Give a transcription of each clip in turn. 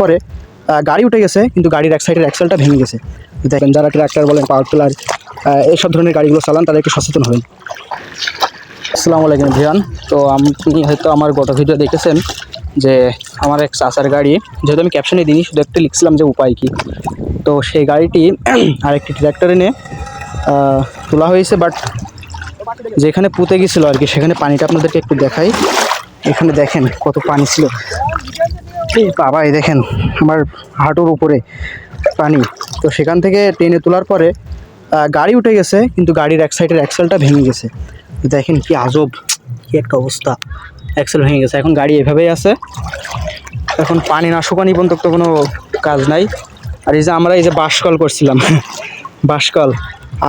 পরে গাড়ি উঠে গেছে, কিন্তু গাড়ির এক সাইডের অ্যাক্সেলটা ভেঙে গেছে। দেখেন, যারা ট্রাক্টর বলেন, পাওয়ার টিলার, এইসব ধরনের গাড়িগুলো চালান, তারা একটু সচেতন হবেন। আসসালামু আলাইকুম ভিয়ান। তো আপনি হয়তো আমার গত ভিডিও দেখেছেন যে আমার এক চাচার গাড়ি, যেহেতু আমি ক্যাপশনে দিইনি, শুধু একটু লিখছিলাম যে উপায় কী। তো সেই গাড়িটি আরেকটি ট্র্যাক্টর এনে তোলা হয়েছে, বাট যেখানে পুঁতে গেছিলো আর কি, সেখানে পানিটা আপনাদেরকে একটু দেখাই। এখানে দেখেন কত পানি ছিল। এই বাবা, এই দেখেন আমার হাঁটুর উপরে পানি। তো সেখান থেকে টেনে তোলার পরে গাড়ি উঠে গেছে, কিন্তু গাড়ির এক সাইডের অ্যাক্সেলটা ভেঙে গেছে। দেখেন কি আজব, কি একটা অবস্থা, অ্যাক্সেল ভেঙে গেছে। এখন গাড়ি এভাবেই আছে, এখন পানি না শুকানি পর্যন্ত তো কোনো কাজ নাই। আর এই যে আমরা এই যে বাঁশকল করছিলাম বাঁশকল,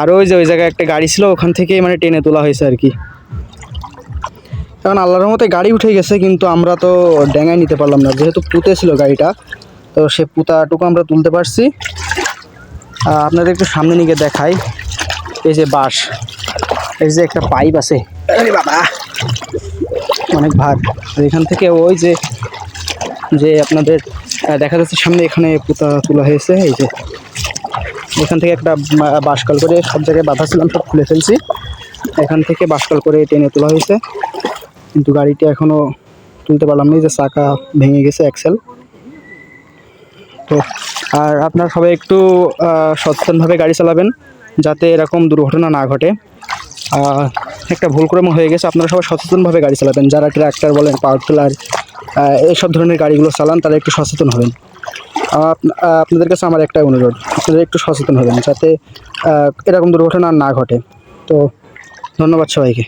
আর ওই যে ওই জায়গায় একটা গাড়ি ছিল, ওখান থেকে মানে টেনে তোলা হয়েছে আর কি। এখন আল্লাহর রহমতে গাড়ি উঠে গেছে, কিন্তু আমরা তো ডেঙায় নিতে পারলাম না, যেহেতু পুঁতে ছিল গাড়িটা। তো সে পুঁতাটুকু আমরা তুলতে পারছি। আপনাদের একটু সামনে নিয়ে দেখাই। এই যে বাঁশ, এই যে একটা পাইপ আছে, বাবা অনেক ভার। এখান থেকে ওই যে যে আপনাদের দেখা যাচ্ছে সামনে, এখানে পুঁতা তোলা হয়েছে। এই যে এখান থেকে একটা বাঁশকল করে সব জায়গায় বাঁধা ছিলাম, সব খুলে ফেলছি। এখান থেকে বাঁশকল করে টেনে তোলা হয়েছে, কিন্তু গাড়িটা এখনও তুলতে পারলাম না, যে চাকা ভেঙে গেছে, অ্যাক্সেল। তো আর আপনারা সবাই একটু সচেতনভাবে গাড়ি চালাবেন, যাতে এরকম দুর্ঘটনা না ঘটে। একটা ভুলক্রম হয়ে গেছে, আপনারা সবাই সচেতনভাবে গাড়ি চালাবেন। যারা ট্রাক্টর বলেন, পাওয়ার টিলার, এইসব ধরনের গাড়িগুলো চালান, তারা একটু সচেতন হবেন। আপনাদের কাছে আমার একটা অনুরোধ, আপনারা একটু সচেতন হবেন, যাতে এরকম দুর্ঘটনা না ঘটে। তো ধন্যবাদ সবাইকে।